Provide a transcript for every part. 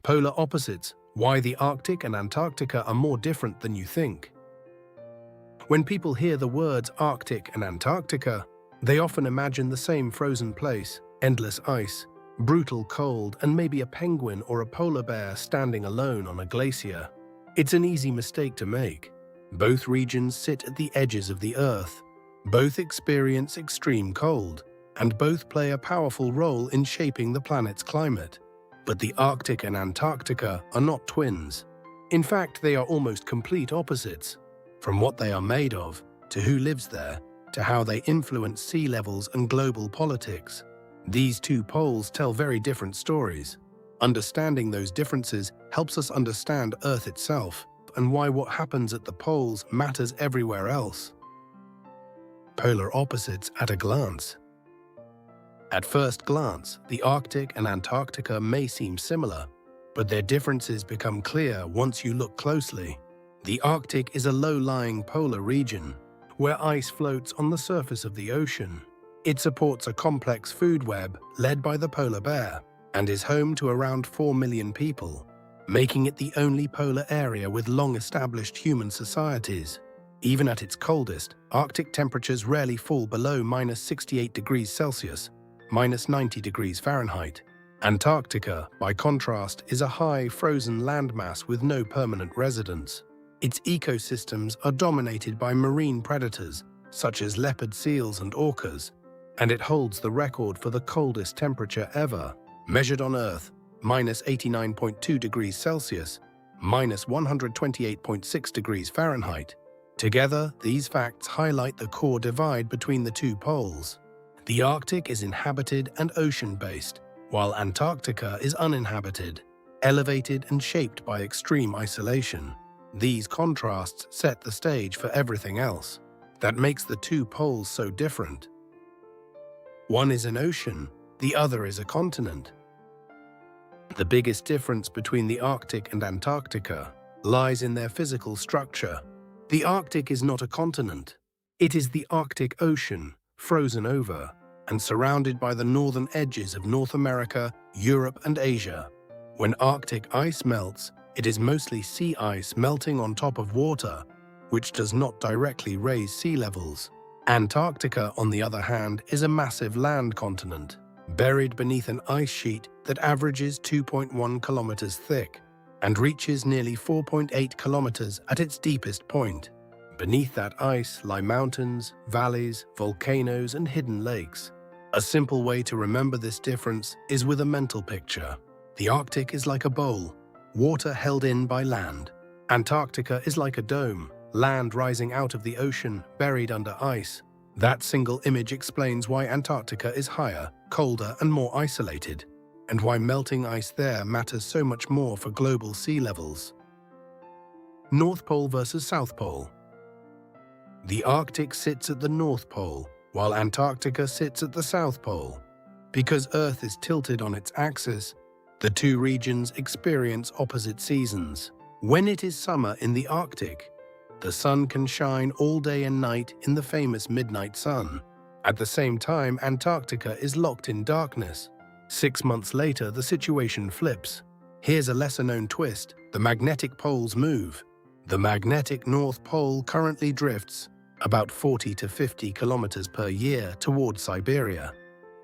Polar opposites: why the Arctic and Antarctica are more different than you think. When people hear the words Arctic and Antarctica, they often imagine the same frozen place, endless ice, brutal cold, and maybe a penguin or a polar bear standing alone on a glacier. It's an easy mistake to make. Both regions sit at the edges of the Earth. Both experience extreme cold, and both play a powerful role in shaping the planet's climate. But the Arctic and Antarctica are not twins. In fact, they are almost complete opposites. From what they are made of, to who lives there, to how they influence sea levels and global politics. These two poles tell very different stories. Understanding those differences helps us understand Earth itself and why what happens at the poles matters everywhere else. Polar opposites at a glance. At first glance, the Arctic and Antarctica may seem similar, but their differences become clear once you look closely. The Arctic is a low-lying polar region, where ice floats on the surface of the ocean. It supports a complex food web led by the polar bear, and is home to around 4 million people, making it the only polar area with long-established human societies. Even at its coldest, Arctic temperatures rarely fall below -68 degrees Celsius, -90 degrees Fahrenheit. Antarctica, by contrast, is a high, frozen landmass with no permanent residents. Its ecosystems are dominated by marine predators, such as leopard seals and orcas, and it holds the record for the coldest temperature ever, measured on Earth, -89.2 degrees Celsius, -128.6 degrees Fahrenheit. Together, these facts highlight the core divide between the two poles. The Arctic is inhabited and ocean-based, while Antarctica is uninhabited, elevated and shaped by extreme isolation. These contrasts set the stage for everything else that makes the two poles so different. One is an ocean, the other is a continent. The biggest difference between the Arctic and Antarctica lies in their physical structure. The Arctic is not a continent. It is the Arctic Ocean, frozen over, and surrounded by the northern edges of North America, Europe, and Asia. When Arctic ice melts, it is mostly sea ice melting on top of water, which does not directly raise sea levels. Antarctica, on the other hand, is a massive land continent, buried beneath an ice sheet that averages 2.1 kilometers thick and reaches nearly 4.8 kilometers at its deepest point. Beneath that ice lie mountains, valleys, volcanoes, and hidden lakes. A simple way to remember this difference is with a mental picture. The Arctic is like a bowl, water held in by land. Antarctica is like a dome, land rising out of the ocean, buried under ice. That single image explains why Antarctica is higher, colder, and more isolated, and why melting ice there matters so much more for global sea levels. North Pole versus South Pole. The Arctic sits at the North Pole, while Antarctica sits at the South Pole. Because Earth is tilted on its axis, the two regions experience opposite seasons. When it is summer in the Arctic, the sun can shine all day and night in the famous midnight sun. At the same time, Antarctica is locked in darkness. 6 months later, the situation flips. Here's a lesser-known twist: the magnetic poles move. The magnetic North Pole currently drifts about 40 to 50 kilometers per year toward Siberia.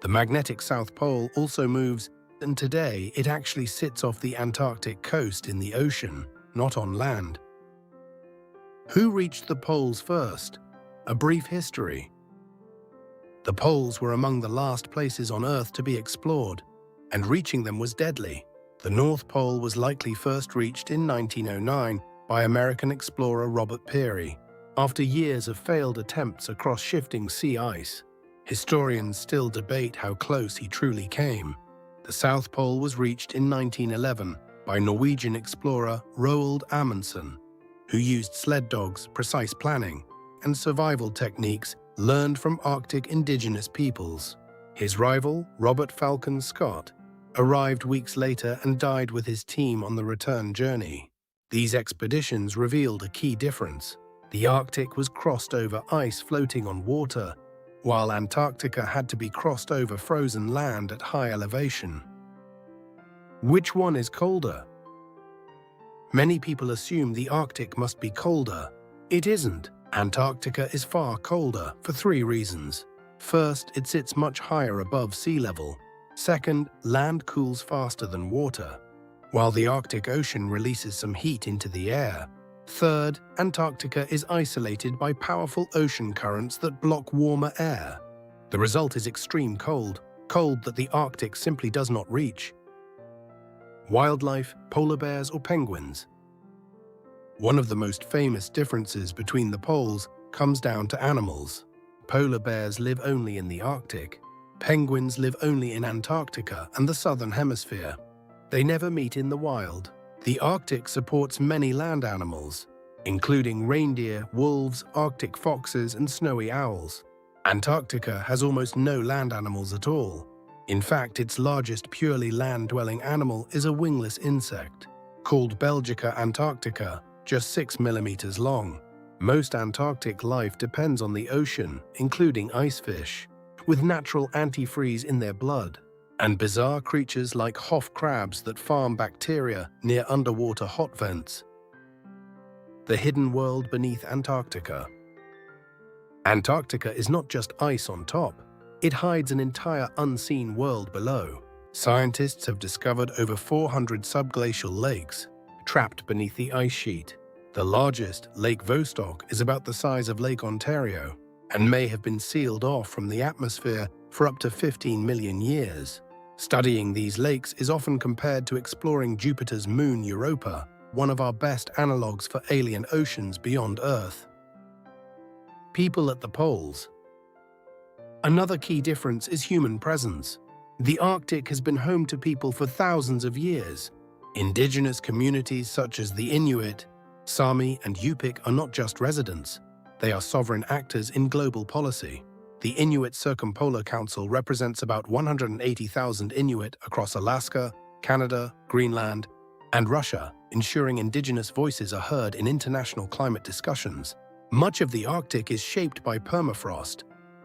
The magnetic South Pole also moves, and today it actually sits off the Antarctic coast in the ocean, not on land. Who reached the poles first? A brief history. The poles were among the last places on Earth to be explored, and reaching them was deadly. The North Pole was likely first reached in 1909 by American explorer Robert Peary, after years of failed attempts across shifting sea ice. Historians still debate how close he truly came. The South Pole was reached in 1911 by Norwegian explorer Roald Amundsen, who used sled dogs, precise planning, and survival techniques learned from Arctic indigenous peoples. His rival, Robert Falcon Scott, arrived weeks later and died with his team on the return journey. These expeditions revealed a key difference. The Arctic was crossed over ice floating on water, while Antarctica had to be crossed over frozen land at high elevation. Which one is colder? Many people assume the Arctic must be colder. It isn't. Antarctica is far colder for 3 reasons. First, it sits much higher above sea level. Second, land cools faster than water, while the Arctic Ocean releases some heat into the air. Third, Antarctica is isolated by powerful ocean currents that block warmer air. The result is extreme cold, cold that the Arctic simply does not reach. Wildlife, polar bears or penguins. One of the most famous differences between the poles comes down to animals. Polar bears live only in the Arctic. Penguins live only in Antarctica and the southern hemisphere. They never meet in the wild. The Arctic supports many land animals, including reindeer, wolves, Arctic foxes, and snowy owls. Antarctica has almost no land animals at all. In fact, its largest purely land-dwelling animal is a wingless insect, called Belgica antarctica, just 6 millimeters long. Most Antarctic life depends on the ocean, including ice fish, with natural antifreeze in their blood, and bizarre creatures like Hoff crabs that farm bacteria near underwater hot vents. The hidden world beneath Antarctica. Antarctica is not just ice on top. It hides an entire unseen world below. Scientists have discovered over 400 subglacial lakes trapped beneath the ice sheet. The largest, Lake Vostok, is about the size of Lake Ontario and may have been sealed off from the atmosphere for up to 15 million years. Studying these lakes is often compared to exploring Jupiter's moon Europa, one of our best analogues for alien oceans beyond Earth. People at the poles. Another key difference is human presence. The Arctic has been home to people for thousands of years. Indigenous communities such as the Inuit, Sami, and Yupik are not just residents. They are sovereign actors in global policy. The Inuit Circumpolar Council represents about 180,000 Inuit across Alaska, Canada, Greenland, and Russia, ensuring indigenous voices are heard in international climate discussions. Much of the Arctic is shaped by permafrost,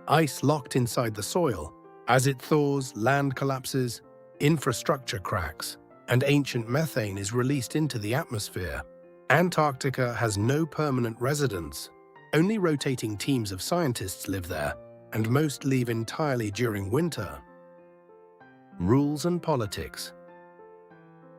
ice locked inside the soil. As it thaws, land collapses, infrastructure cracks, and ancient methane is released into the atmosphere. Antarctica has no permanent residents. Only rotating teams of scientists live there, and most leave entirely during winter. Rules and politics.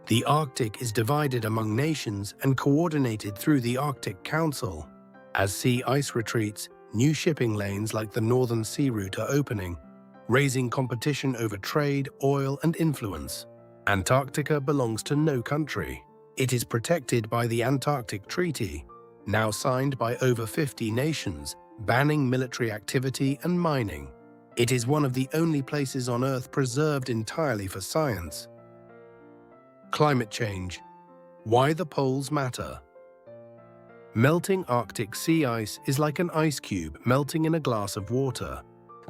The Arctic is divided among nations and coordinated through the Arctic Council. As sea ice retreats, new shipping lanes like the Northern Sea Route are opening, raising competition over trade, oil, and influence. Antarctica belongs to no country. It is protected by the Antarctic Treaty, now signed by over 50 nations, banning military activity and mining. It is one of the only places on Earth preserved entirely for science. Climate change. Why the poles matter. Melting Arctic sea ice is like an ice cube melting in a glass of water.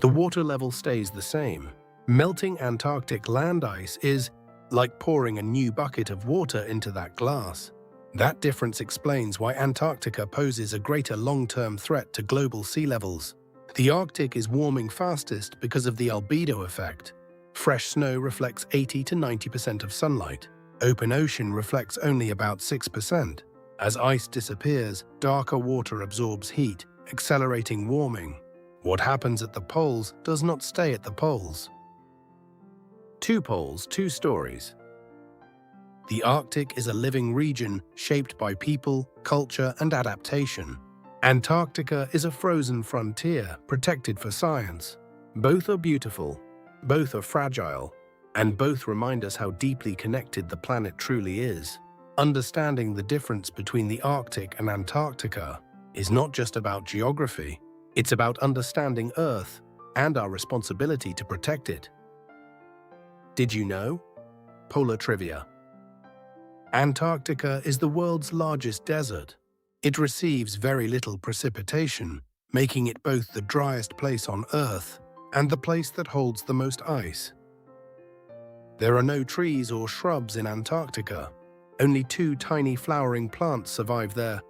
The water level stays the same. Melting Antarctic land ice is like pouring a new bucket of water into that glass. That difference explains why Antarctica poses a greater long-term threat to global sea levels. The Arctic is warming fastest because of the albedo effect. Fresh snow reflects 80 to 90% of sunlight. Open ocean reflects only about 6%. As ice disappears, darker water absorbs heat, accelerating warming. What happens at the poles does not stay at the poles. 2 poles, 2 stories. The Arctic is a living region shaped by people, culture, and adaptation. Antarctica is a frozen frontier protected for science. Both are beautiful, both are fragile, and both remind us how deeply connected the planet truly is. Understanding the difference between the Arctic and Antarctica is not just about geography, it's about understanding Earth and our responsibility to protect it. Did you know? Polar trivia. Antarctica is the world's largest desert. It receives very little precipitation, making it both the driest place on Earth and the place that holds the most ice. There are no trees or shrubs in Antarctica. Only 2 tiny flowering plants survive there,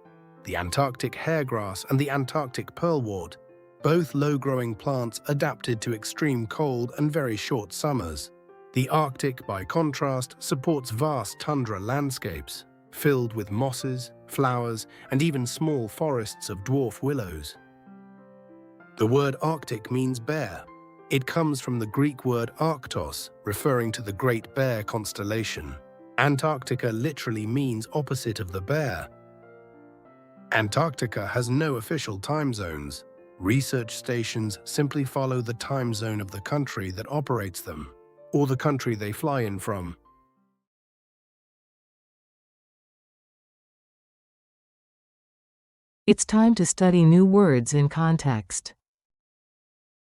the Antarctic hairgrass and the Antarctic pearlwort, both low-growing plants adapted to extreme cold and very short summers. The Arctic, by contrast, supports vast tundra landscapes. filled with mosses, flowers, and even small forests of dwarf willows. The word Arctic means bear. It comes from the Greek word Arctos, referring to the Great Bear constellation. Antarctica literally means opposite of the bear. Antarctica has no official time zones. Research stations simply follow the time zone of the country that operates them, or the country they fly in from. It's time to study new words in context.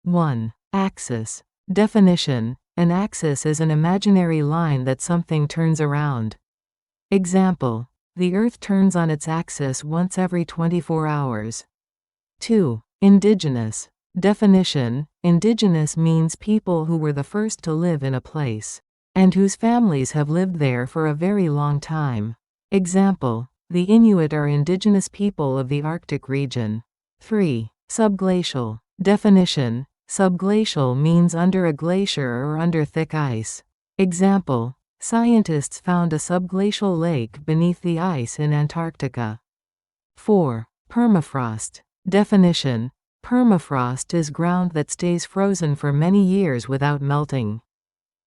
1. Axis. Definition: an axis is an imaginary line that something turns around. Example: the Earth turns on its axis once every 24 hours. 2. Indigenous. Definition: indigenous means people who were the first to live in a place, and whose families have lived there for a very long time. Example: the Inuit are indigenous people of the Arctic region. 3. Subglacial. Definition: subglacial means under a glacier or under thick ice. Example: scientists found a subglacial lake beneath the ice in Antarctica. 4. Permafrost. Definition: permafrost is ground that stays frozen for many years without melting.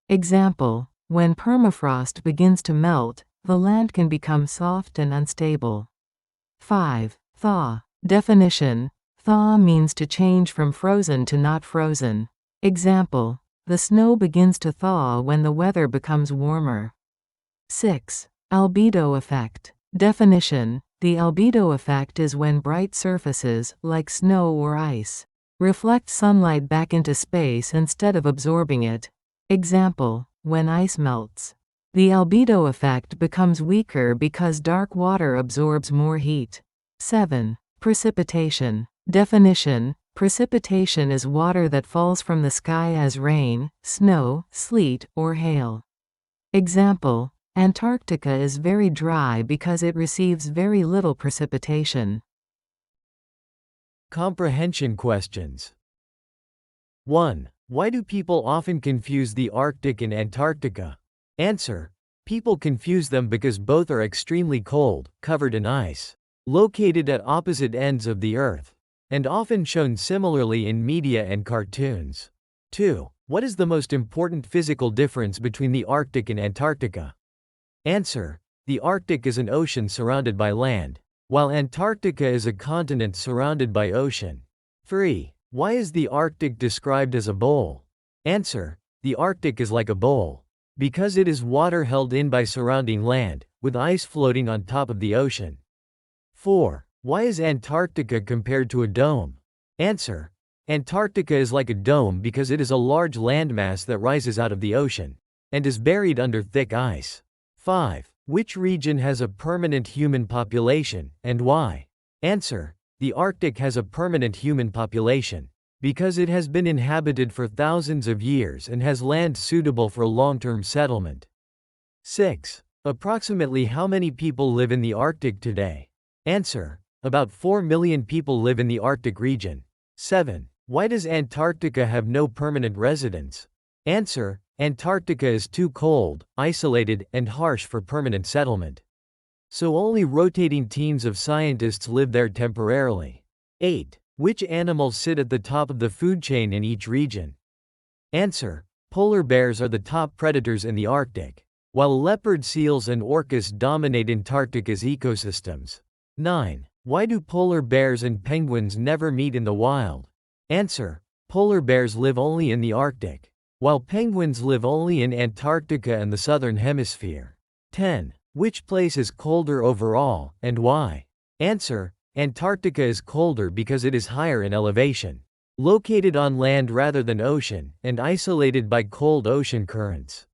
Example: when permafrost begins to melt, the land can become soft and unstable. 5. Thaw. Definition: thaw means to change from frozen to not frozen. Example: the snow begins to thaw when the weather becomes warmer. 6. Albedo effect. Definition: the albedo effect is when bright surfaces, like snow or ice, reflect sunlight back into space instead of absorbing it. Example: when ice melts, the albedo effect becomes weaker because dark water absorbs more heat. 7. Precipitation. Definition: precipitation is water that falls from the sky as rain, snow, sleet, or hail. Example: Antarctica is very dry because it receives very little precipitation. Comprehension questions. 1. Why do people often confuse the Arctic and Antarctica? Answer: people confuse them because both are extremely cold, covered in ice, located at opposite ends of the Earth, and often shown similarly in media and cartoons. 2. What is the most important physical difference between the Arctic and Antarctica? Answer: the Arctic is an ocean surrounded by land, while Antarctica is a continent surrounded by ocean. 3. Why is the Arctic described as a bowl? Answer: the Arctic is like a bowl because it is water held in by surrounding land, with ice floating on top of the ocean. 4. Why is Antarctica compared to a dome? Answer: Antarctica is like a dome because it is a large landmass that rises out of the ocean and is buried under thick ice. 5. Which region has a permanent human population, and why? Answer: the Arctic has a permanent human population because it has been inhabited for thousands of years and has land suitable for long-term settlement. 6. Approximately how many people live in the Arctic today? Answer: about 4 million people live in the Arctic region. 7. Why does Antarctica have no permanent residents? Answer: Antarctica is too cold, isolated, and harsh for permanent settlement. So only rotating teams of scientists live there temporarily. 8. Which animals sit at the top of the food chain in each region? Answer: polar bears are the top predators in the Arctic, while leopard seals and orcas dominate Antarctica's ecosystems. 9. Why do polar bears and penguins never meet in the wild? Answer: polar bears live only in the Arctic, while penguins live only in Antarctica and the southern hemisphere. 10. Which place is colder overall, and why? Answer: Antarctica is colder because it is higher in elevation, located on land rather than ocean, and isolated by cold ocean currents.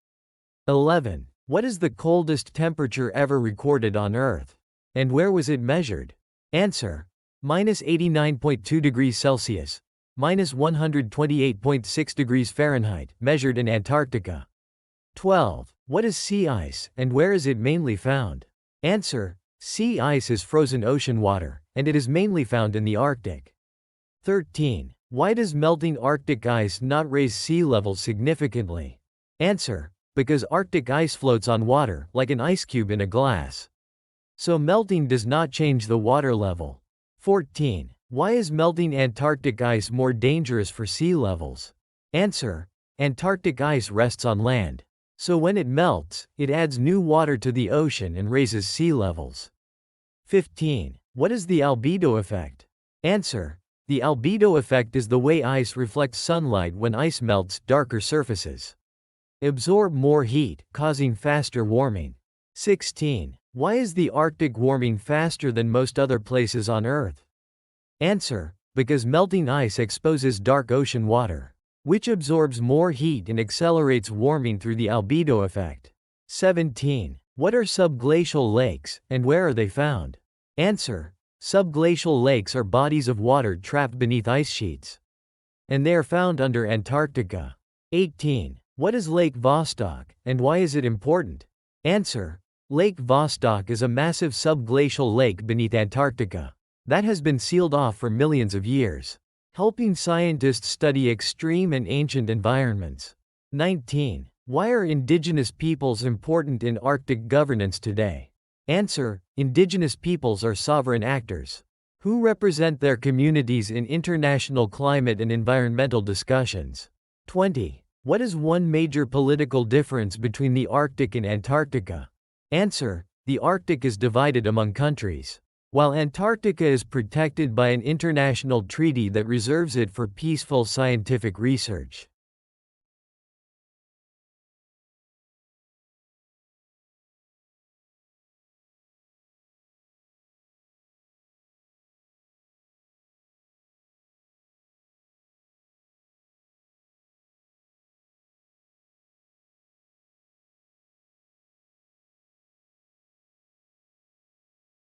11. What is the coldest temperature ever recorded on Earth? And where was it measured? Answer: -89.2 degrees Celsius, -128.6 degrees Fahrenheit, measured in Antarctica. 12. What is sea ice, and where is it mainly found? Answer: sea ice is frozen ocean water, and it is mainly found in the Arctic. 13. Why does melting Arctic ice not raise sea level significantly? Answer: because Arctic ice floats on water, like an ice cube in a glass. So melting does not change the water level. 14. Why is melting Antarctic ice more dangerous for sea levels? Answer: Antarctic ice rests on land. So when it melts, it adds new water to the ocean and raises sea levels. 15. What is the albedo effect? Answer: the albedo effect is the way ice reflects sunlight when ice melts darker surfaces. Absorb more heat, causing faster warming. 16. Why is the Arctic warming faster than most other places on Earth? Answer: because melting ice exposes dark ocean water, which absorbs more heat and accelerates warming through the albedo effect. 17. What are subglacial lakes, and where are they found? Answer: subglacial lakes are bodies of water trapped beneath ice sheets, and they are found under Antarctica. 18. What is Lake Vostok, and why is it important? Answer: Lake Vostok is a massive subglacial lake beneath Antarctica that has been sealed off for millions of years, helping scientists study extreme and ancient environments. 19. Why are indigenous peoples important in Arctic governance today? Answer: indigenous peoples are sovereign actors who represent their communities in international climate and environmental discussions. 20. What is one major political difference between the Arctic and Antarctica? Answer: the Arctic is divided among countries, while Antarctica is protected by an international treaty that reserves it for peaceful scientific research.